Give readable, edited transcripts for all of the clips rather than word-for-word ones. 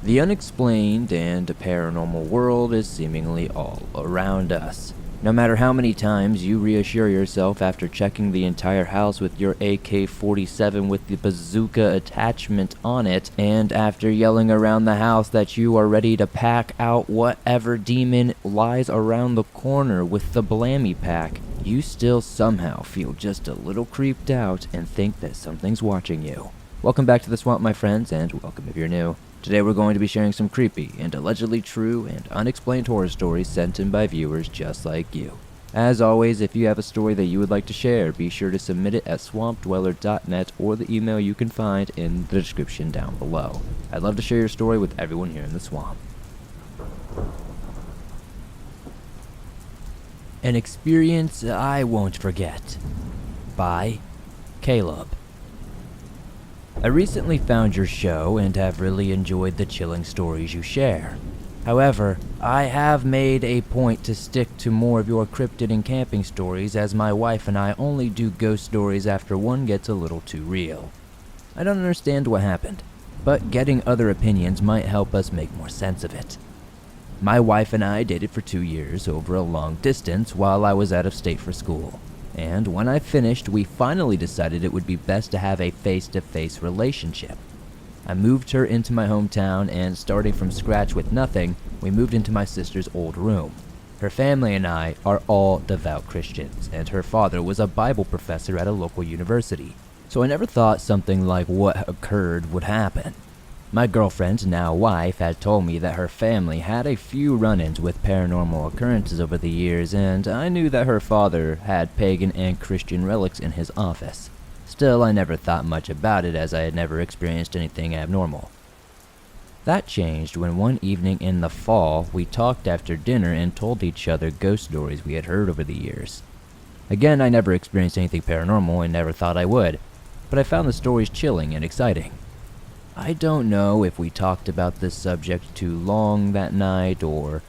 The unexplained and paranormal world is seemingly all around us. No matter how many times you reassure yourself after checking the entire house with your AK-47 with the bazooka attachment on it, and after yelling around the house that you are ready to pack out whatever demon lies around the corner with the blammy pack, you still somehow feel just a little creeped out and think that something's watching you. Welcome back to the Swamp, my friends, and welcome if you're new. Today we're going to be sharing some creepy and allegedly true and unexplained horror stories sent in by viewers just like you. As always, if you have a story that you would like to share, be sure to submit it at swampdweller.net or the email you can find in the description down below. I'd love to share your story with everyone here in the swamp. An Experience I Won't Forget by Caleb. I recently found your show and have really enjoyed the chilling stories you share. However, I have made a point to stick to more of your cryptid and camping stories, as my wife and I only do ghost stories after one gets a little too real. I don't understand what happened, but getting other opinions might help us make more sense of it. My wife and I dated for 2 years over a long distance while I was out of state for school. And when I finished, we finally decided it would be best to have a face-to-face relationship. I moved her into my hometown, and starting from scratch with nothing, we moved into my sister's old room. Her family and I are all devout Christians, and her father was a Bible professor at a local university, so I never thought something like what occurred would happen. My girlfriend, now wife, had told me that her family had a few run-ins with paranormal occurrences over the years, and I knew that her father had pagan and Christian relics in his office. Still, I never thought much about it, as I had never experienced anything abnormal. That changed when one evening in the fall, we talked after dinner and told each other ghost stories we had heard over the years. Again, I never experienced anything paranormal and never thought I would, but I found the stories chilling and exciting. I don't know if we talked about this subject too long that night or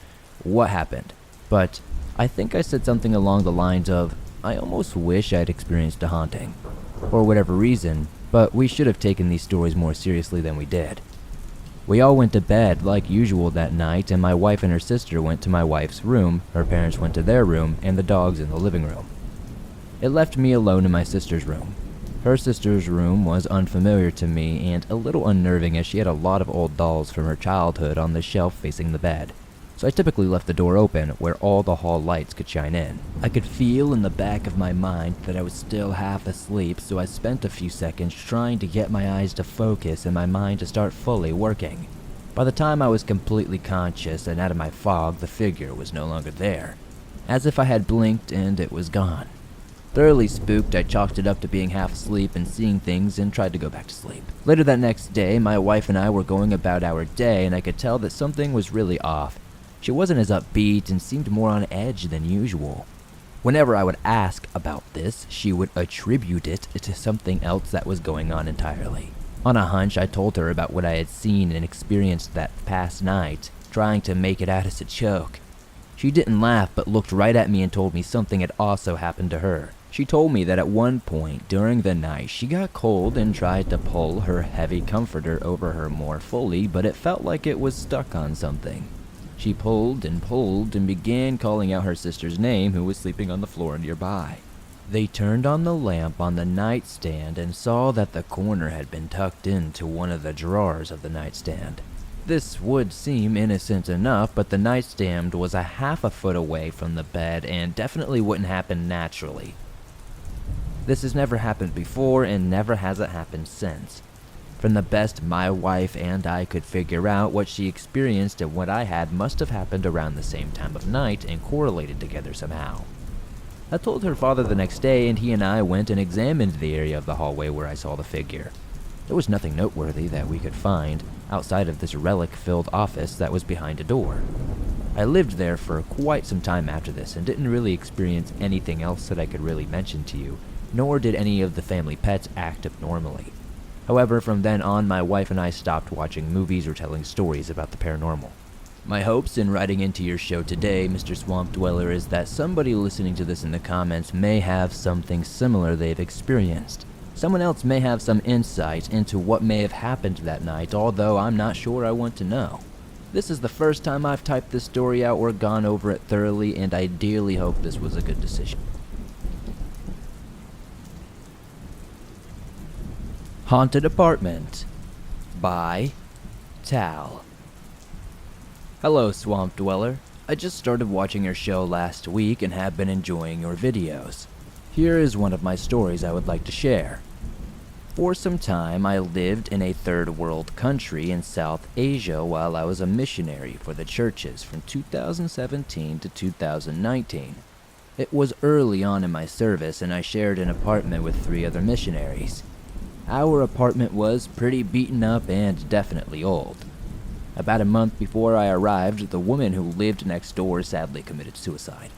what happened, but I think I said something along the lines of, I almost wish I'd experienced a haunting, for whatever reason, but we should have taken these stories more seriously than we did. We all went to bed like usual that night, and my wife and her sister went to my wife's room, her parents went to their room, and the dogs in the living room. It left me alone in my sister's room. Her sister's room was unfamiliar to me and a little unnerving, as she had a lot of old dolls from her childhood on the shelf facing the bed, so I typically left the door open where all the hall lights could shine in. I could feel in the back of my mind that I was still half asleep, so I spent a few seconds trying to get my eyes to focus and my mind to start fully working. By the time I was completely conscious and out of my fog, the figure was no longer there, as if I had blinked and it was gone. Thoroughly spooked, I chalked it up to being half asleep and seeing things and tried to go back to sleep. Later that next day, my wife and I were going about our day, and I could tell that something was really off. She wasn't as upbeat and seemed more on edge than usual. Whenever I would ask about this, she would attribute it to something else that was going on entirely. On a hunch, I told her about what I had seen and experienced that past night, trying to make it out as a joke. She didn't laugh, but looked right at me and told me something had also happened to her. She told me that at one point during the night she got cold and tried to pull her heavy comforter over her more fully, but it felt like it was stuck on something. She pulled and began calling out her sister's name, who was sleeping on the floor nearby. They turned on the lamp on the nightstand and saw that the corner had been tucked into one of the drawers of the nightstand. This would seem innocent enough, but the nightstand was a half a foot away from the bed and definitely wouldn't happen naturally. This has never happened before, and never has it happened since. From the best my wife and I could figure out, what she experienced and what I had must have happened around the same time of night and correlated together somehow. I told her father the next day, and he and I went and examined the area of the hallway where I saw the figure. There was nothing noteworthy that we could find outside of this relic-filled office that was behind a door. I lived there for quite some time after this and didn't really experience anything else that I could really mention to you, nor did any of the family pets act abnormally. However, from then on, my wife and I stopped watching movies or telling stories about the paranormal. My hopes in writing into your show today, Mr. Swamp Dweller, is that somebody listening to this in the comments may have something similar they've experienced. Someone else may have some insight into what may have happened that night, although I'm not sure I want to know. This is the first time I've typed this story out or gone over it thoroughly, and I dearly hope this was a good decision. Haunted Apartment by Tal. Hello, Swamp Dweller. I just started watching your show last week and have been enjoying your videos. Here is one of my stories I would like to share. For some time, I lived in a third world country in South Asia while I was a missionary for the churches from 2017 to 2019. It was early on in my service, and I shared an apartment with 3 other missionaries. Our apartment was pretty beaten up and definitely old. About a month before I arrived, the woman who lived next door sadly committed suicide.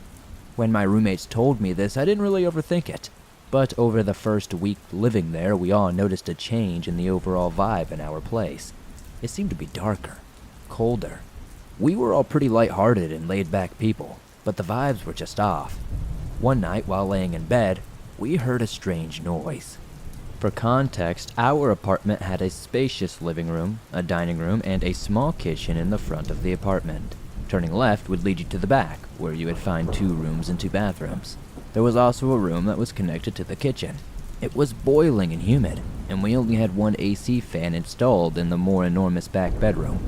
When my roommates told me this, I didn't really overthink it. But over the first week living there, we all noticed a change in the overall vibe in our place. It seemed to be darker, colder. We were all pretty lighthearted and laid-back people, but the vibes were just off. One night, while laying in bed, we heard a strange noise. For context, our apartment had a spacious living room, a dining room, and a small kitchen in the front of the apartment. Turning left would lead you to the back, where you would find 2 rooms and 2 bathrooms. There was also a room that was connected to the kitchen. It was boiling and humid, and we only had 1 AC fan installed in the more enormous back bedroom.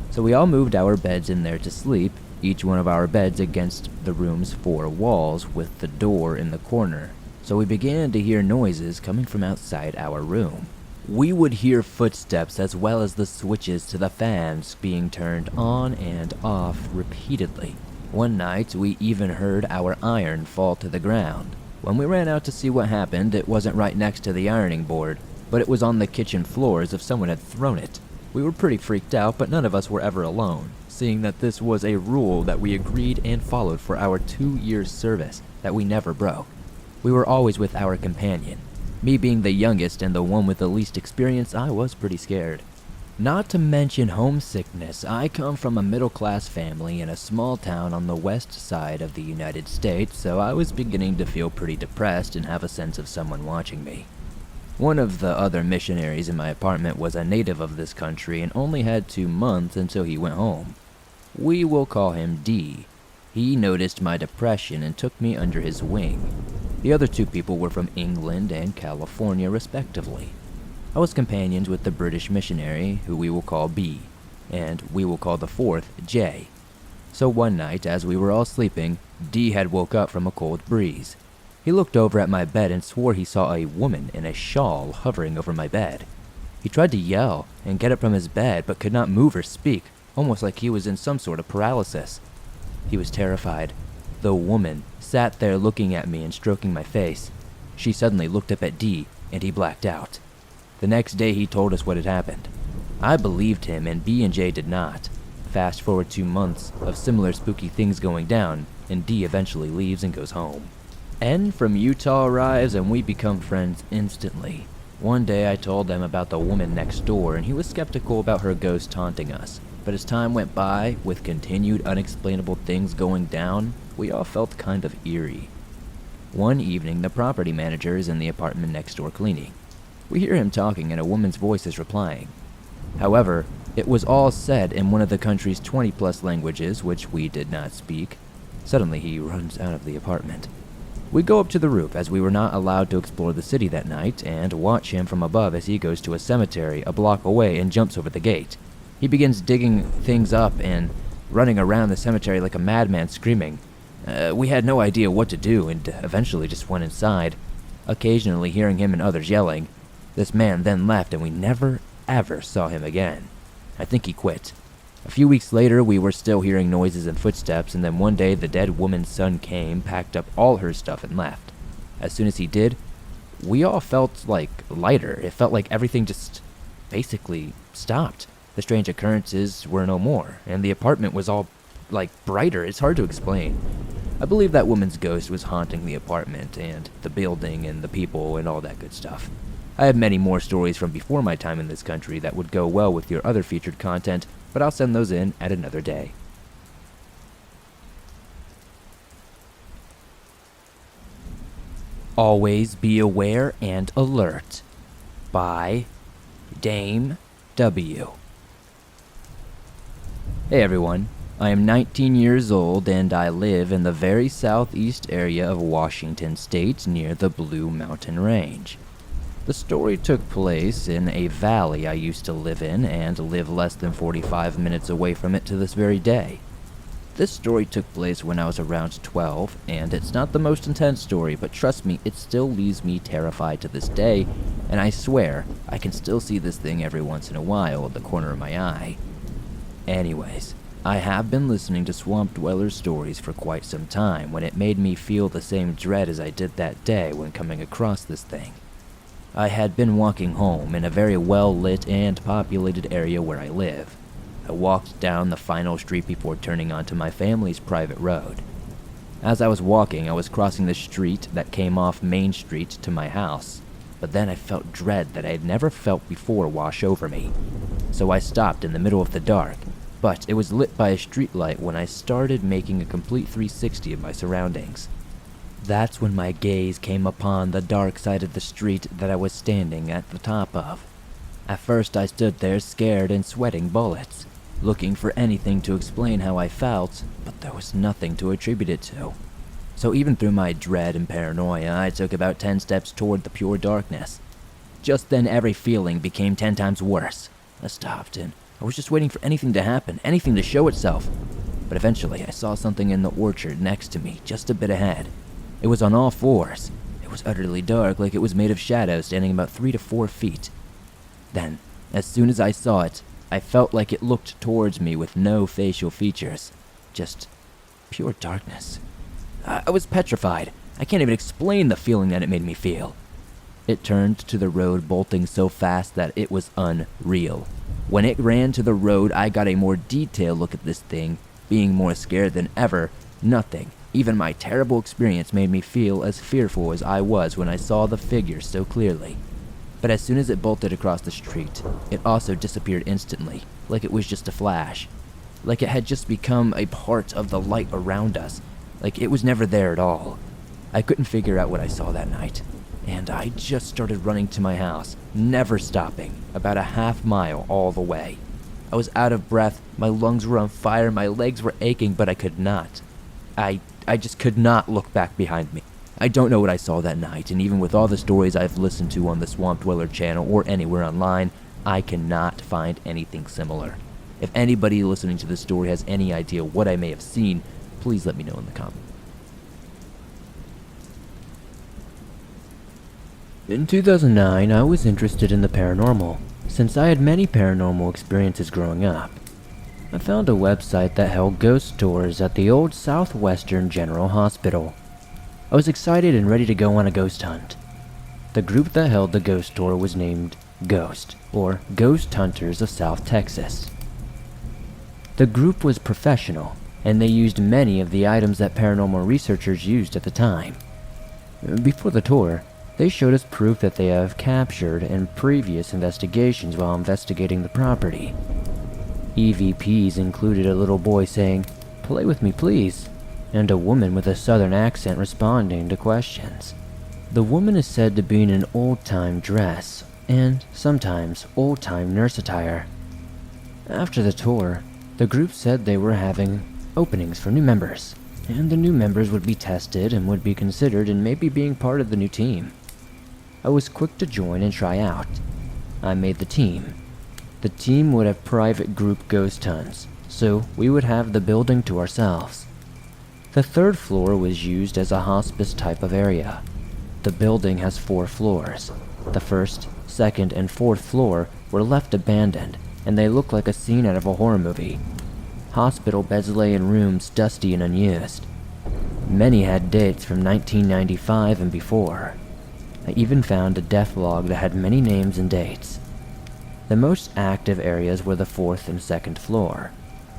So we all moved our beds in there to sleep, each one of our beds against the room's 4 walls with the door in the corner. So we began to hear noises coming from outside our room. We would hear footsteps as well as the switches to the fans being turned on and off repeatedly. One night, we even heard our iron fall to the ground. When we ran out to see what happened, it wasn't right next to the ironing board, but it was on the kitchen floor as if someone had thrown it. We were pretty freaked out, but none of us were ever alone, seeing that this was a rule that we agreed and followed for our 2-year service that we never broke. We were always with our companion. Me being the youngest and the one with the least experience, I was pretty scared. Not to mention homesickness, I come from a middle-class family in a small town on the west side of the United States, so I was beginning to feel pretty depressed and have a sense of someone watching me. One of the other missionaries in my apartment was a native of this country and only had 2 months until he went home. We will call him D. He noticed my depression and took me under his wing. The other 2 people were from England and California, respectively. I was companions with the British missionary, who we will call B, and we will call the 4th J. So one night, as we were all sleeping, D had woke up from a cold breeze. He looked over at my bed and swore he saw a woman in a shawl hovering over my bed. He tried to yell and get up from his bed, but could not move or speak, almost like he was in some sort of paralysis. He was terrified. The woman sat there looking at me and stroking my face. She suddenly looked up at D, and he blacked out. The next day he told us what had happened. I believed him, and B and J did not. Fast forward 2 months of similar spooky things going down, and D eventually leaves and goes home. N from Utah arrives, and we become friends instantly. One day I told them about the woman next door, and he was skeptical about her ghost taunting us. But as time went by, with continued unexplainable things going down, we all felt kind of eerie. One evening, the property manager is in the apartment next door cleaning. We hear him talking and a woman's voice is replying. However, it was all said in one of the country's 20+ languages, which we did not speak. Suddenly, he runs out of the apartment. We go up to the roof, as we were not allowed to explore the city that night, and watch him from above as he goes to a cemetery a block away and jumps over the gate. He begins digging things up and running around the cemetery like a madman, screaming. We had no idea what to do and eventually just went inside, occasionally hearing him and others yelling. This man then left and we never, ever saw him again. I think he quit. A few weeks later, we were still hearing noises and footsteps, and then one day the dead woman's son came, packed up all her stuff, and left. As soon as he did, we all felt like lighter. It felt like everything just basically stopped. The strange occurrences were no more, and the apartment was all like brighter. It's hard to explain. I believe that woman's ghost was haunting the apartment and the building and the people and all that good stuff. I have many more stories from before my time in this country that would go well with your other featured content, but I'll send those in at another day. Always be aware and alert. By Dame W. Hey everyone, I am 19 years old and I live in the very southeast area of Washington State near the Blue Mountain Range. The story took place in a valley I used to live in and live less than 45 minutes away from it to this very day. This story took place when I was around 12, and it's not the most intense story, but trust me, it still leaves me terrified to this day, and I swear, I can still see this thing every once in a while at the corner of my eye. Anyways, I have been listening to Swamp Dweller stories for quite some time when it made me feel the same dread as I did that day when coming across this thing. I had been walking home in a very well-lit and populated area where I live. I walked down the final street before turning onto my family's private road. As I was walking, I was crossing the street that came off Main Street to my house, but then I felt dread that I had never felt before wash over me. So I stopped in the middle of the dark, but it was lit by a streetlight when I started making a complete 360 of my surroundings. That's when my gaze came upon the dark side of the street that I was standing at the top of. At first I stood there scared and sweating bullets, looking for anything to explain how I felt, but there was nothing to attribute it to. So even through my dread and paranoia, I took about 10 steps toward the pure darkness. Just then every feeling became 10 times worse. I stopped and I was just waiting for anything to happen, anything to show itself. But eventually I saw something in the orchard next to me, just a bit ahead. It was on all fours. It was utterly dark, like it was made of shadows, standing about 3 to 4 feet. Then, as soon as I saw it, I felt like it looked towards me with no facial features. Just pure darkness. I was petrified. I can't even explain the feeling that it made me feel. It turned to the road, bolting so fast that it was unreal. When it ran to the road, I got a more detailed look at this thing. Being more scared than ever, nothing, even my terrible experience, made me feel as fearful as I was when I saw the figure so clearly. But as soon as it bolted across the street, it also disappeared instantly, like it was just a flash. Like it had just become a part of the light around us, like it was never there at all. I couldn't figure out what I saw that night, and I just started running to my house, never stopping, about a half mile all the way. I was out of breath, my lungs were on fire, my legs were aching, but I could not. I just could not look back behind me. I don't know what I saw that night, and even with all the stories I've listened to on the Swamp Dweller channel or anywhere online, I cannot find anything similar. If anybody listening to this story has any idea what I may have seen, please let me know in the comments. In 2009, I was interested in the paranormal, since I had many paranormal experiences growing up. I found a website that held ghost tours at the old Southwestern General Hospital. I was excited and ready to go on a ghost hunt. The group that held the ghost tour was named Ghost, or Ghost Hunters of South Texas. The group was professional, and they used many of the items that paranormal researchers used at the time. Before the tour, they showed us proof that they have captured in previous investigations while investigating the property. EVPs included a little boy saying, "Play with me, please," and a woman with a southern accent responding to questions. The woman is said to be in an old-time dress, and sometimes old-time nurse attire. After the tour, the group said they were having openings for new members, and the new members would be tested and would be considered in maybe being part of the new team. I was quick to join and try out. I made the team. The team would have private group ghost hunts, so we would have the building to ourselves. The third floor was used as a hospice type of area. The building has 4 floors. The first, second, and fourth floor were left abandoned, and they looked like a scene out of a horror movie. Hospital beds lay in rooms dusty and unused. Many had dates from 1995 and before. I even found a death log that had many names and dates. The most active areas were the 4th and 2nd floor.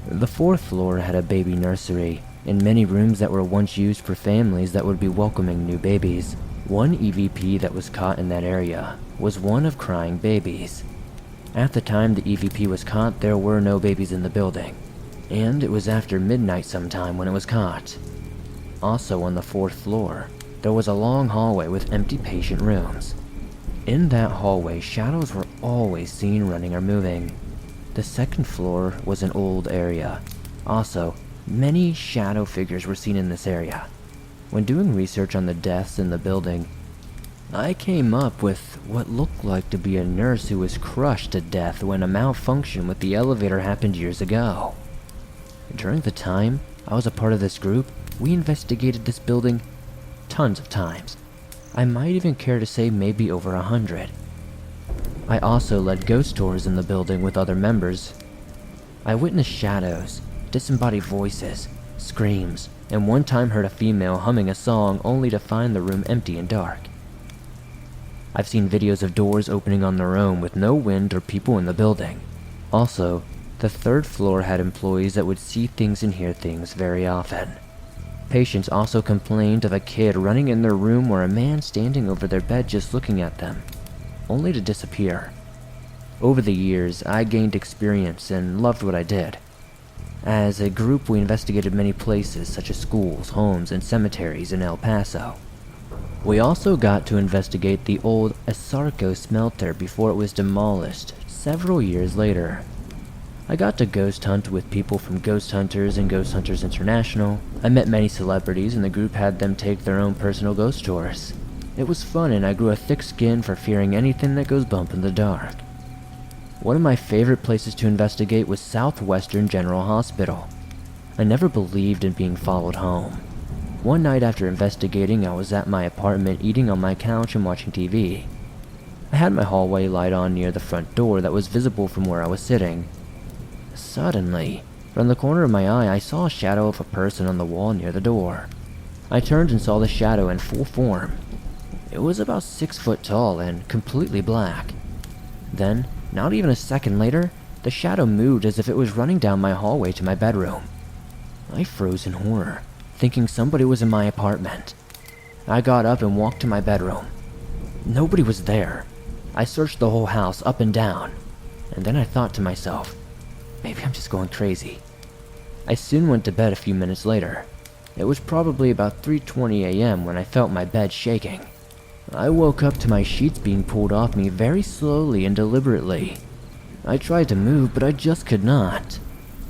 The 4th floor had a baby nursery, and many rooms that were once used for families that would be welcoming new babies. One EVP that was caught in that area was one of crying babies. At the time the EVP was caught, there were no babies in the building, and it was after midnight sometime when it was caught. Also on the 4th floor, there was a long hallway with empty patient rooms. In that hallway, shadows were always seen running or moving. The second floor was an old area. Also, many shadow figures were seen in this area. When doing research on the deaths in the building, I came up with what looked like to be a nurse who was crushed to death when a malfunction with the elevator happened years ago. During the time I was a part of this group, we investigated this building tons of times. I might even care to say maybe over 100. I also led ghost tours in the building with other members. I witnessed shadows, disembodied voices, screams, and one time heard a female humming a song only to find the room empty and dark. I've seen videos of doors opening on their own with no wind or people in the building. Also, the third floor had employees that would see things and hear things very often. Patients also complained of a kid running in their room or a man standing over their bed just looking at them, only to disappear. Over the years, I gained experience and loved what I did. As a group, we investigated many places such as schools, homes, and cemeteries in El Paso. We also got to investigate the old Asarco smelter before it was demolished several years later. I got to ghost hunt with people from Ghost Hunters and Ghost Hunters International. I met many celebrities and the group had them take their own personal ghost tours. It was fun and I grew a thick skin for fearing anything that goes bump in the dark. One of my favorite places to investigate was Southwestern General Hospital. I never believed in being followed home. One night after investigating, I was at my apartment eating on my couch and watching TV. I had my hallway light on near the front door that was visible from where I was sitting. Suddenly, from the corner of my eye, I saw a shadow of a person on the wall near the door. I turned and saw the shadow in full form. It was about 6 foot tall and completely black. Then, not even a second later, the shadow moved as if it was running down my hallway to my bedroom. I froze in horror, thinking somebody was in my apartment. I got up and walked to my bedroom. Nobody was there. I searched the whole house up and down, and then I thought to myself, maybe I'm just going crazy. I soon went to bed a few minutes later. It was probably about 3:20 a.m. when I felt my bed shaking. I woke up to my sheets being pulled off me very slowly and deliberately. I tried to move, but I just could not.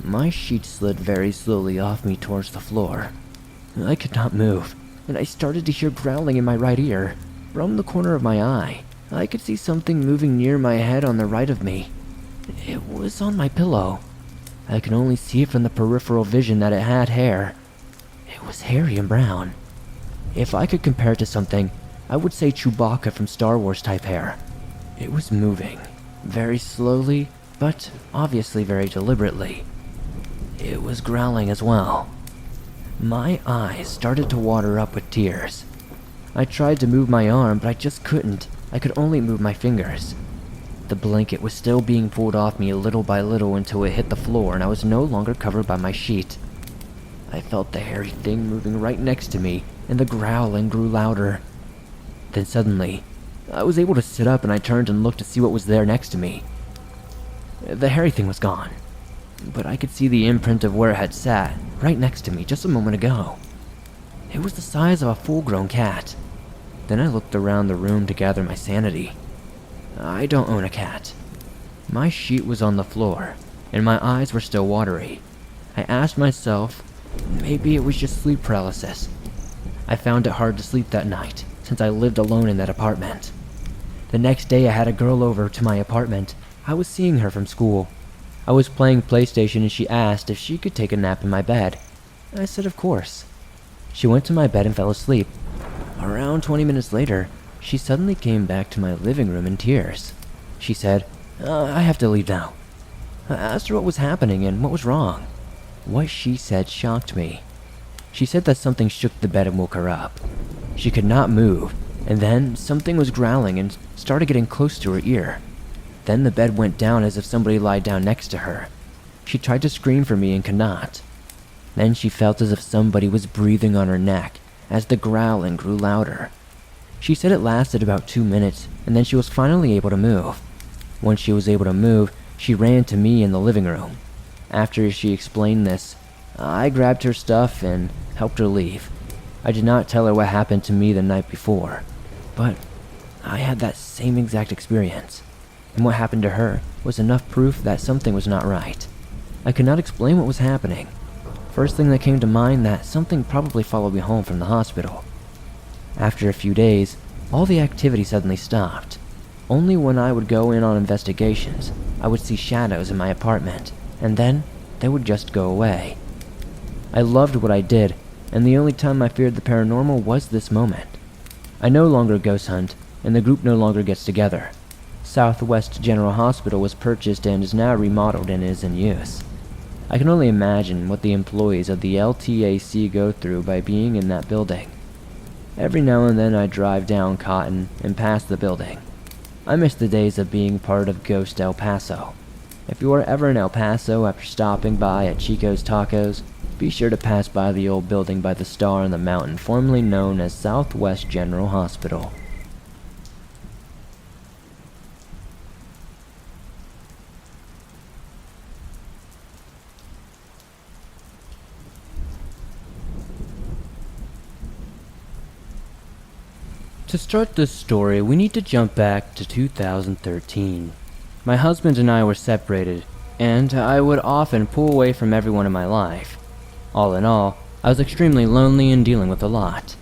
My sheets slid very slowly off me towards the floor. I could not move, and I started to hear growling in my right ear. From the corner of my eye, I could see something moving near my head on the right of me. It was on my pillow. I could only see it from the peripheral vision that it had hair. It was hairy and brown. If I could compare it to something, I would say Chewbacca from Star Wars type hair. It was moving, very slowly, but obviously very deliberately. It was growling as well. My eyes started to water up with tears. I tried to move my arm, but I just couldn't. I could only move my fingers. The blanket was still being pulled off me little by little until it hit the floor and I was no longer covered by my sheet. I felt the hairy thing moving right next to me, and the growling grew louder. Then suddenly, I was able to sit up and I turned and looked to see what was there next to me. The hairy thing was gone, but I could see the imprint of where it had sat, right next to me just a moment ago. It was the size of a full-grown cat. Then I looked around the room to gather my sanity. I don't own a cat. My sheet was on the floor, and my eyes were still watery. I asked myself, maybe it was just sleep paralysis. I found it hard to sleep that night, since I lived alone in that apartment. The next day I had a girl over to my apartment. I was seeing her from school. I was playing PlayStation and she asked if she could take a nap in my bed. I said of course. She went to my bed and fell asleep. Around 20 minutes later, she suddenly came back to my living room in tears. She said, I have to leave now. I asked her what was happening and what was wrong. What she said shocked me. She said that something shook the bed and woke her up. She could not move, and then something was growling and started getting close to her ear. Then the bed went down as if somebody lied down next to her. She tried to scream for me and could not. Then she felt as if somebody was breathing on her neck as the growling grew louder. She said it lasted about 2 minutes, and then she was finally able to move. Once she was able to move, she ran to me in the living room. After she explained this, I grabbed her stuff and helped her leave. I did not tell her what happened to me the night before, but I had that same exact experience, and what happened to her was enough proof that something was not right. I could not explain what was happening. First thing that came to mind that something probably followed me home from the hospital. After a few days, all the activity suddenly stopped. Only when I would go in on investigations, I would see shadows in my apartment, and then they would just go away. I loved what I did, and the only time I feared the paranormal was this moment. I no longer ghost hunt, and the group no longer gets together. Southwest General Hospital was purchased and is now remodeled and is in use. I can only imagine what the employees of the LTAC go through by being in that building. Every now and then I drive down Cotton and pass the building. I miss the days of being part of Ghost El Paso. If you are ever in El Paso after stopping by at Chico's Tacos, be sure to pass by the old building by the Star on the Mountain formerly known as Southwest General Hospital. To start this story, we need to jump back to 2013. My husband and I were separated, and I would often pull away from everyone in my life. All in all, I was extremely lonely and dealing with a lot.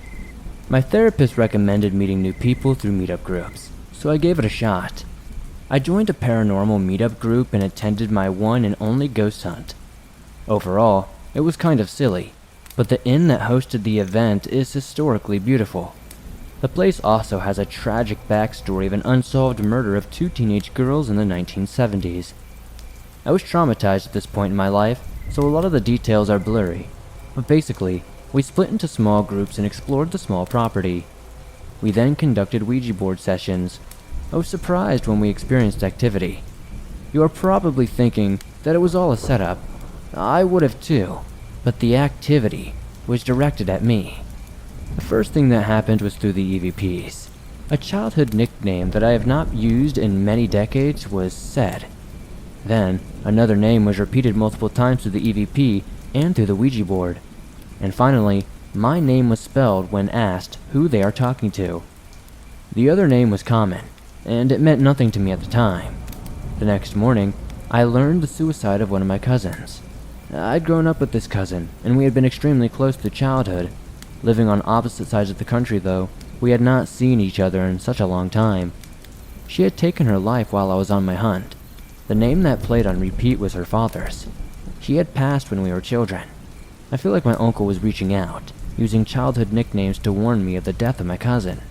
My therapist recommended meeting new people through meetup groups, so I gave it a shot. I joined a paranormal meetup group and attended my one and only ghost hunt. Overall, it was kind of silly, but the inn that hosted the event is historically beautiful. The place also has a tragic backstory of an unsolved murder of 2 teenage girls in the 1970s. I was traumatized at this point in my life, so a lot of the details are blurry. But basically, we split into small groups and explored the small property. We then conducted Ouija board sessions. I was surprised when we experienced activity. You are probably thinking that it was all a setup. I would have too, but the activity was directed at me. The first thing that happened was through the EVPs. A childhood nickname that I have not used in many decades was said. Then, another name was repeated multiple times through the EVP and through the Ouija board. And finally, my name was spelled when asked who they are talking to. The other name was common, and it meant nothing to me at the time. The next morning, I learned the suicide of one of my cousins. I'd grown up with this cousin, and we had been extremely close through childhood. Living on opposite sides of the country, though, we had not seen each other in such a long time. She had taken her life while I was on my hunt. The name that played on repeat was her father's. He had passed when we were children. I feel like my uncle was reaching out, using childhood nicknames to warn me of the death of my cousin.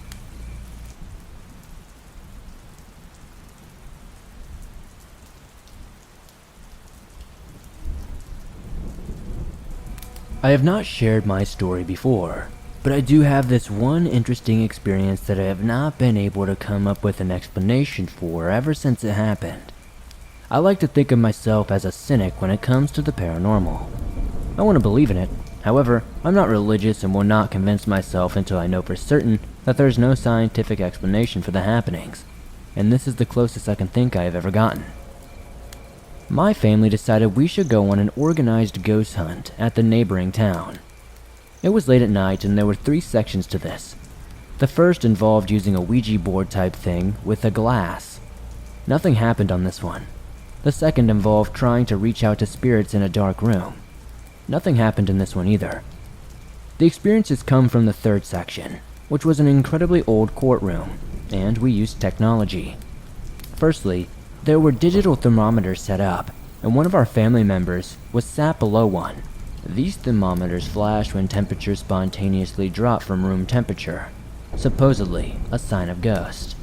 I have not shared my story before, but I do have this one interesting experience that I have not been able to come up with an explanation for ever since it happened. I like to think of myself as a cynic when it comes to the paranormal. I want to believe in it. However, I'm not religious and will not convince myself until I know for certain that there is no scientific explanation for the happenings, and this is the closest I can think I have ever gotten. My family decided we should go on an organized ghost hunt at the neighboring town. It was late at night and there were 3 sections to this. The first involved using a Ouija board type thing with a glass. Nothing happened on this one. The second involved trying to reach out to spirits in a dark room. Nothing happened in this one either. The experiences come from the third section, which was an incredibly old courtroom, and we used technology. Firstly, there were digital thermometers set up, and one of our family members was sat below one. These thermometers flashed when temperatures spontaneously dropped from room temperature, supposedly a sign of ghost.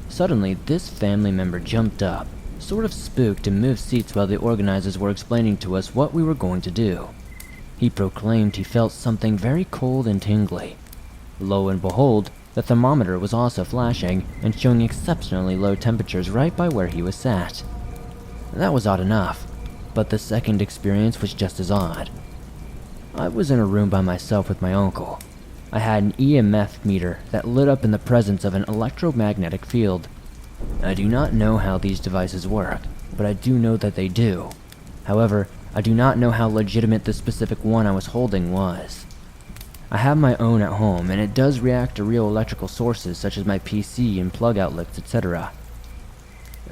Suddenly, this family member jumped up, sort of spooked, and moved seats while the organizers were explaining to us what we were going to do. He proclaimed he felt something very cold and tingly. Lo and behold, the thermometer was also flashing and showing exceptionally low temperatures right by where he was sat. That was odd enough, but the second experience was just as odd. I was in a room by myself with my uncle. I had an EMF meter that lit up in the presence of an electromagnetic field. I do not know how these devices work, but I do know that they do. However, I do not know how legitimate the specific one I was holding was. I have my own at home, and it does react to real electrical sources such as my PC and plug outlets, etc.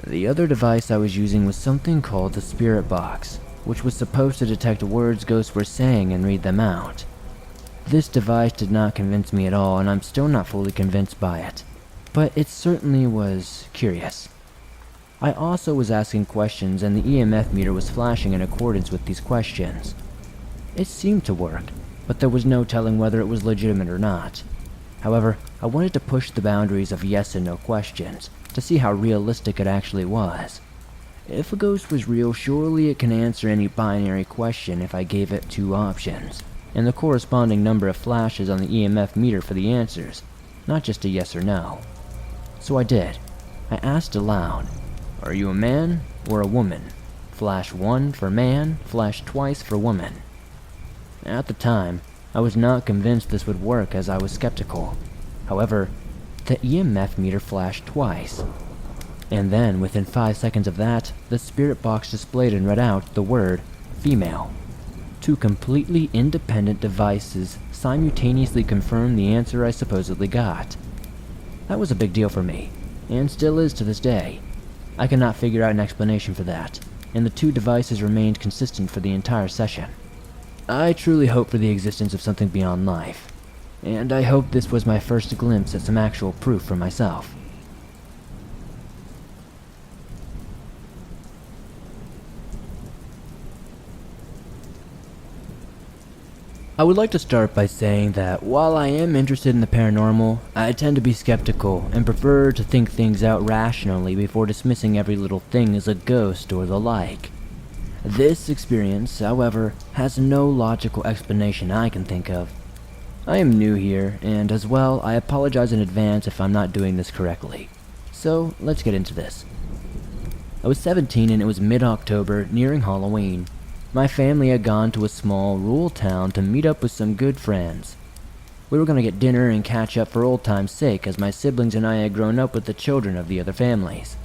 The other device I was using was something called the Spirit Box, which was supposed to detect words ghosts were saying and read them out. This device did not convince me at all, and I'm still not fully convinced by it, but it certainly was curious. I also was asking questions, and the EMF meter was flashing in accordance with these questions. It seemed to work, but there was no telling whether it was legitimate or not. However, I wanted to push the boundaries of yes and no questions, to see how realistic it actually was. If a ghost was real, surely it can answer any binary question if I gave it 2 options, and the corresponding number of flashes on the EMF meter for the answers, not just a yes or no. So I did. I asked aloud, "Are you a man or a woman?" Flash 1 for man, flash twice for woman. At the time, I was not convinced this would work as I was skeptical. However, the EMF meter flashed twice. And then, within 5 seconds of that, the spirit box displayed and read out the word female. 2 completely independent devices simultaneously confirmed the answer I supposedly got. That was a big deal for me, and still is to this day. I cannot figure out an explanation for that, and the 2 devices remained consistent for the entire session. I truly hope for the existence of something beyond life, and I hope this was my first glimpse at some actual proof for myself. I would like to start by saying that while I am interested in the paranormal, I tend to be skeptical and prefer to think things out rationally before dismissing every little thing as a ghost or the like. This experience, however, has no logical explanation I can think of. I am new here, and as well, I apologize in advance if I'm not doing this correctly. So, let's get into this. I was 17 and it was mid-October, nearing Halloween. My family had gone to a small, rural town to meet up with some good friends. We were going to get dinner and catch up for old time's sake, as my siblings and I had grown up with the children of the other families.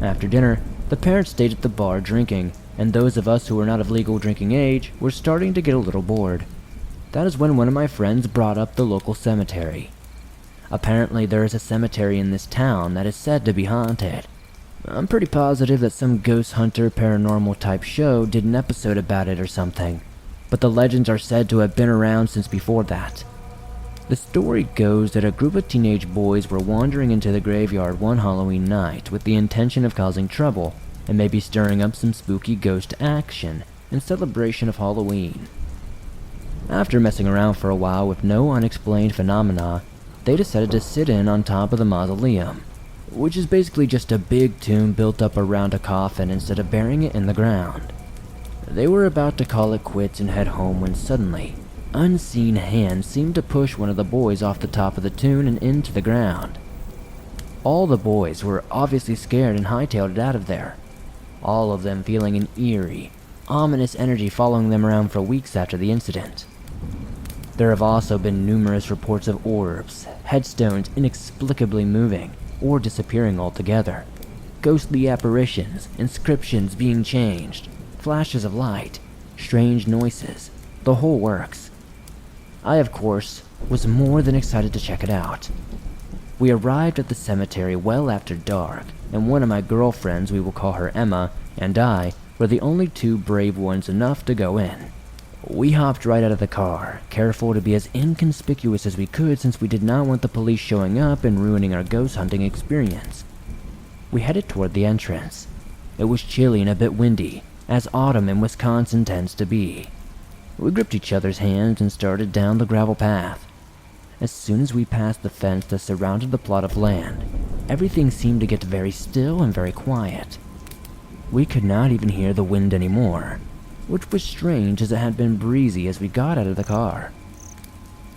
After dinner, the parents stayed at the bar drinking, and those of us who were not of legal drinking age were starting to get a little bored. That is when one of my friends brought up the local cemetery. Apparently there is a cemetery in this town that is said to be haunted. I'm pretty positive that some ghost hunter paranormal type show did an episode about it or something, but the legends are said to have been around since before that. The story goes that a group of teenage boys were wandering into the graveyard one Halloween night with the intention of causing trouble and maybe stirring up some spooky ghost action in celebration of Halloween. After messing around for a while with no unexplained phenomena, they decided to sit in on top of the mausoleum, which is basically just a big tomb built up around a coffin instead of burying it in the ground. They were about to call it quits and head home when suddenly, unseen hands seemed to push one of the boys off the top of the tomb and into the ground. All the boys were obviously scared and hightailed it out of there, all of them feeling an eerie, ominous energy following them around for weeks after the incident. There have also been numerous reports of orbs, headstones inexplicably moving or disappearing altogether, ghostly apparitions, inscriptions being changed, flashes of light, strange noises, the whole works. I, of course, was more than excited to check it out. We arrived at the cemetery well after dark, and one of my girlfriends, we will call her Emma, and I were the only 2 brave ones enough to go in. We hopped right out of the car, careful to be as inconspicuous as we could since we did not want the police showing up and ruining our ghost hunting experience. We headed toward the entrance. It was chilly and a bit windy, as autumn in Wisconsin tends to be. We gripped each other's hands and started down the gravel path. As soon as we passed the fence that surrounded the plot of land, everything seemed to get very still and very quiet. We could not even hear the wind anymore, which was strange as it had been breezy as we got out of the car.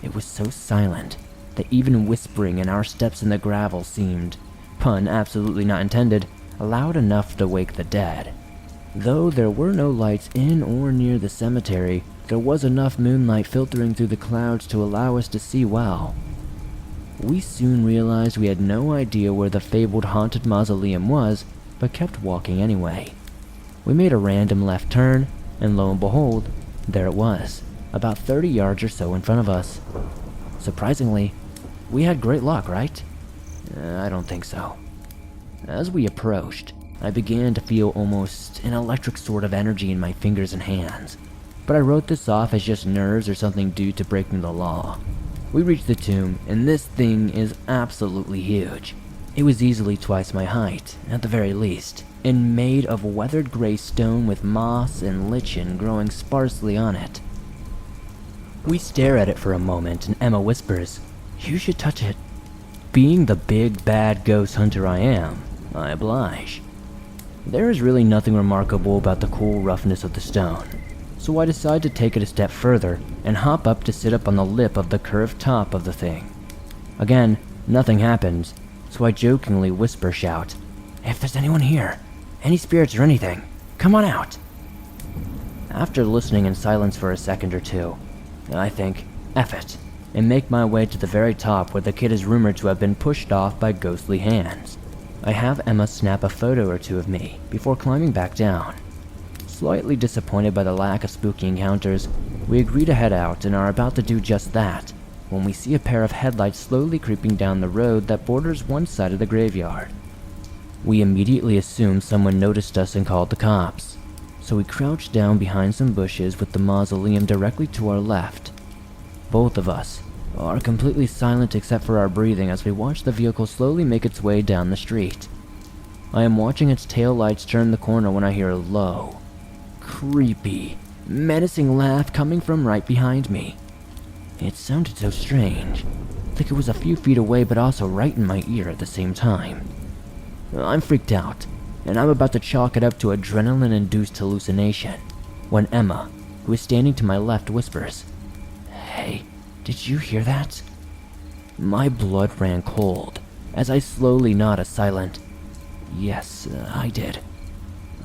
It was so silent that even whispering and our steps in the gravel seemed, pun absolutely not intended, loud enough to wake the dead. Though there were no lights in or near the cemetery, there was enough moonlight filtering through the clouds to allow us to see well. We soon realized we had no idea where the fabled haunted mausoleum was, but kept walking anyway. We made a random left turn, and lo and behold, there it was, about 30 yards or so in front of us. Surprisingly, we had great luck, right? I don't think so. As we approached, I began to feel almost an electric sort of energy in my fingers and hands, but I wrote this off as just nerves or something due to breaking the law. We reached the tomb, and this thing is absolutely huge. It was easily twice my height, at the very least, and made of weathered gray stone with moss and lichen growing sparsely on it. We stare at it for a moment, and Emma whispers, "You should touch it." Being the big bad ghost hunter I am, I oblige. There is really nothing remarkable about the cool roughness of the stone, so I decide to take it a step further and hop up to sit up on the lip of the curved top of the thing. Again, nothing happens, so I jokingly shout, "If there's anyone here, any spirits or anything, come on out." After listening in silence for a second or two, I think, F it, and make my way to the very top where the kid is rumored to have been pushed off by ghostly hands. I have Emma snap a photo or two of me before climbing back down. Slightly disappointed by the lack of spooky encounters, we agree to head out and are about to do just that, when we see a pair of headlights slowly creeping down the road that borders one side of the graveyard. We immediately assume someone noticed us and called the cops, so we crouch down behind some bushes with the mausoleum directly to our left. Both of us are completely silent except for our breathing as we watch the vehicle slowly make its way down the street. I am watching its tail lights turn the corner when I hear a low, creepy, menacing laugh coming from right behind me. It sounded so strange, like it was a few feet away but also right in my ear at the same time. I'm freaked out, and I'm about to chalk it up to adrenaline-induced hallucination, when Emma, who is standing to my left, whispers, "Hey, did you hear that?" My blood ran cold, as I slowly nod a silent, "Yes, I did."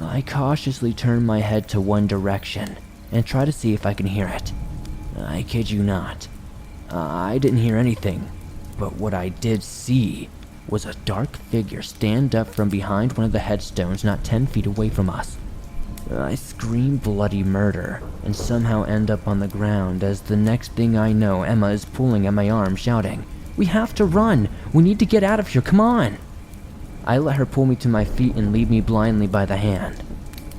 I cautiously turn my head to one direction, and try to see if I can hear it. I kid you not. I didn't hear anything, but what I did see was a dark figure stand up from behind one of the headstones not 10 feet away from us. I scream bloody murder, and somehow end up on the ground as the next thing I know, Emma is pulling at my arm, shouting, "We have to run! We need to get out of here, come on!" I let her pull me to my feet and lead me blindly by the hand.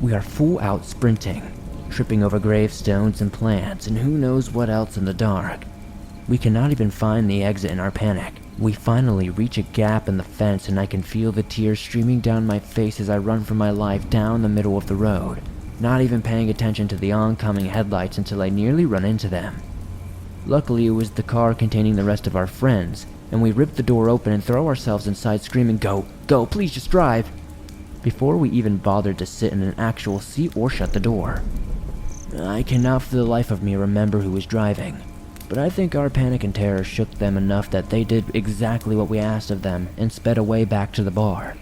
We are full out sprinting, tripping over gravestones and plants and who knows what else in the dark. We cannot even find the exit in our panic. We finally reach a gap in the fence and I can feel the tears streaming down my face as I run for my life down the middle of the road, not even paying attention to the oncoming headlights until I nearly run into them. Luckily, it was the car containing the rest of our friends, and we rip the door open and throw ourselves inside screaming, "Go, go, please just drive," before we even bothered to sit in an actual seat or shut the door. I cannot for the life of me remember who was driving, but I think our panic and terror shook them enough that they did exactly what we asked of them and sped away back to the bar.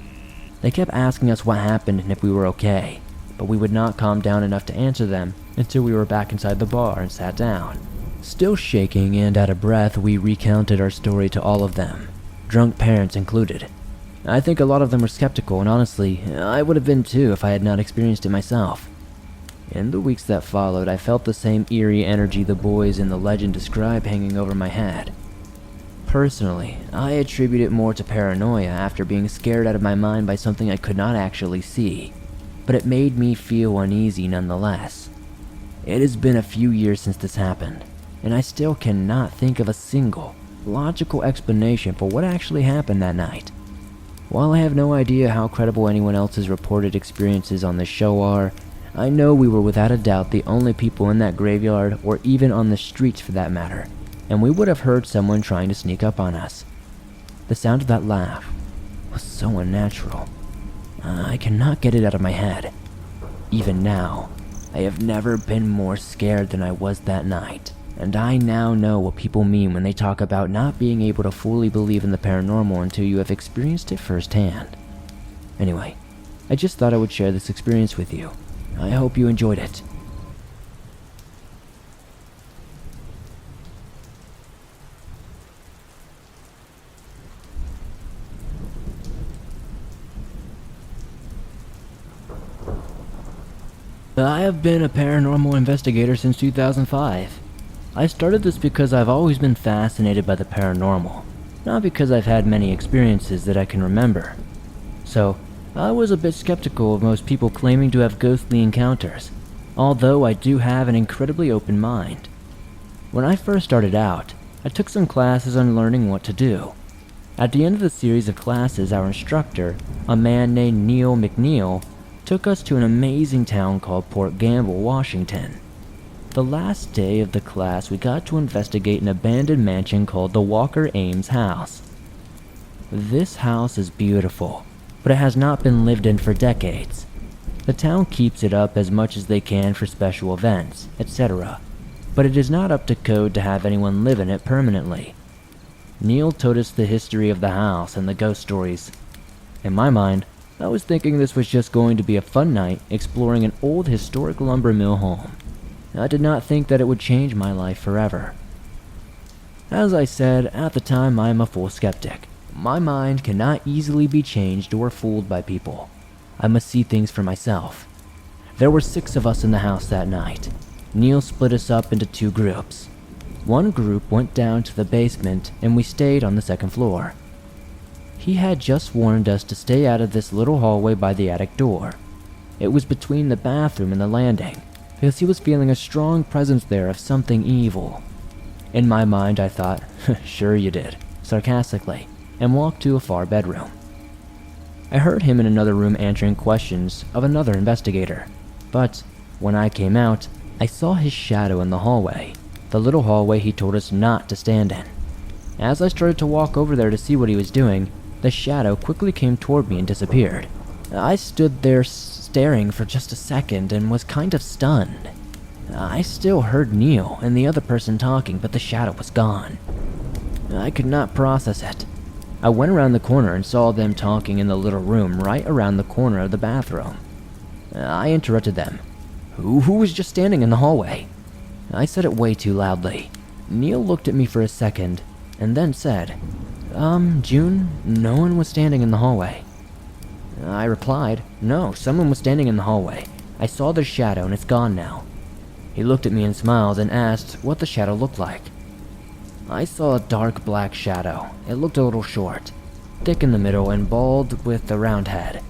They kept asking us what happened and if we were okay, but we would not calm down enough to answer them until we were back inside the bar and sat down. Still shaking and out of breath, we recounted our story to all of them, drunk parents included. I think a lot of them were skeptical, and honestly, I would have been too if I had not experienced it myself. In the weeks that followed, I felt the same eerie energy the boys in the legend describe hanging over my head. Personally, I attribute it more to paranoia after being scared out of my mind by something I could not actually see, but it made me feel uneasy nonetheless. It has been a few years since this happened, and I still cannot think of a single, logical explanation for what actually happened that night. While I have no idea how credible anyone else's reported experiences on this show are, I know we were without a doubt the only people in that graveyard, or even on the streets for that matter, and we would have heard someone trying to sneak up on us. The sound of that laugh was so unnatural. I cannot get it out of my head. Even now, I have never been more scared than I was that night, and I now know what people mean when they talk about not being able to fully believe in the paranormal until you have experienced it firsthand. Anyway, I just thought I would share this experience with you. I hope you enjoyed it. I have been a paranormal investigator since 2005. I started this because I've always been fascinated by the paranormal, not because I've had many experiences that I can remember. So, I was a bit skeptical of most people claiming to have ghostly encounters, although I do have an incredibly open mind. When I first started out, I took some classes on learning what to do. At the end of the series of classes, our instructor, a man named Neil McNeil, took us to an amazing town called Port Gamble, Washington. The last day of the class, we got to investigate an abandoned mansion called the Walker Ames house. This house is beautiful, but it has not been lived in for decades. The town keeps it up as much as they can for special events, etc., but it is not up to code to have anyone live in it permanently. Neil told us the history of the house and the ghost stories. In my mind, I was thinking this was just going to be a fun night exploring an old historic lumber mill home. I did not think that it would change my life forever. As I said, at the time I am a full skeptic. My mind cannot easily be changed or fooled by people. I must see things for myself. There were 6 of us in the house that night. Neil split us up into 2 groups. One group went down to the basement and we stayed on the 2nd floor. He had just warned us to stay out of this little hallway by the attic door. It was between the bathroom and the landing, because he was feeling a strong presence there of something evil. In my mind I thought, sure you did, sarcastically, and walked to a far bedroom. I heard him in another room answering questions of another investigator, but when I came out, I saw his shadow in the hallway, the little hallway he told us not to stand in. As I started to walk over there to see what he was doing, the shadow quickly came toward me and disappeared. I stood there staring for just a second and was kind of stunned. I still heard Neil and the other person talking, but the shadow was gone. I could not process it. I went around the corner and saw them talking in the little room right around the corner of the bathroom. I interrupted them. Who was just standing in the hallway? I said it way too loudly. Neil looked at me for a second and then said, June, no one was standing in the hallway. I replied, no, someone was standing in the hallway. I saw their shadow and it's gone now. He looked at me and smiled and asked what the shadow looked like. I saw a dark black shadow. It looked a little short, thick in the middle and bald with a round head.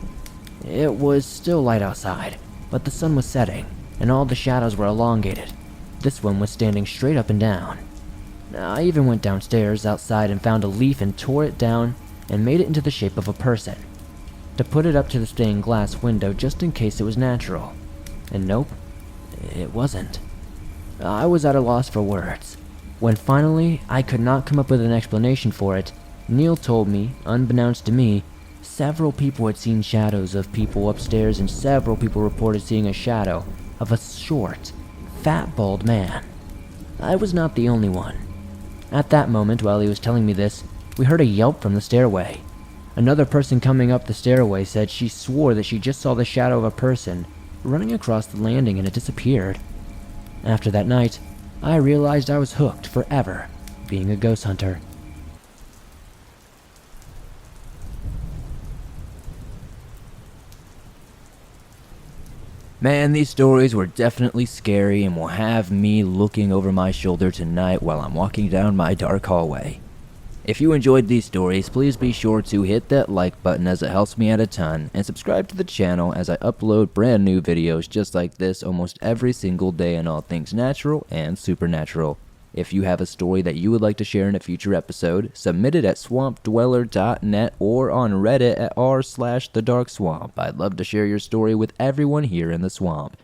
It was still light outside, but the sun was setting and all the shadows were elongated. This one was standing straight up and down. I even went downstairs outside and found a leaf and tore it down and made it into the shape of a person, to put it up to the stained glass window just in case it was natural. And nope, it wasn't. I was at a loss for words. When finally I could not come up with an explanation for it, Neil told me, unbeknownst to me, several people had seen shadows of people upstairs and several people reported seeing a shadow of a short, fat, bald man. I was not the only one. At that moment, while he was telling me this, we heard a yelp from the stairway. Another person coming up the stairway said she swore that she just saw the shadow of a person running across the landing and it disappeared. After that night, I realized I was hooked forever being a ghost hunter. Man, these stories were definitely scary and will have me looking over my shoulder tonight while I'm walking down my dark hallway. If you enjoyed these stories, please be sure to hit that like button as it helps me out a ton, and subscribe to the channel as I upload brand new videos just like this almost every single day on all things natural and supernatural. If you have a story that you would like to share in a future episode, submit it at swampdweller.net or on Reddit at r/thedarkswamp. I'd love to share your story with everyone here in the swamp.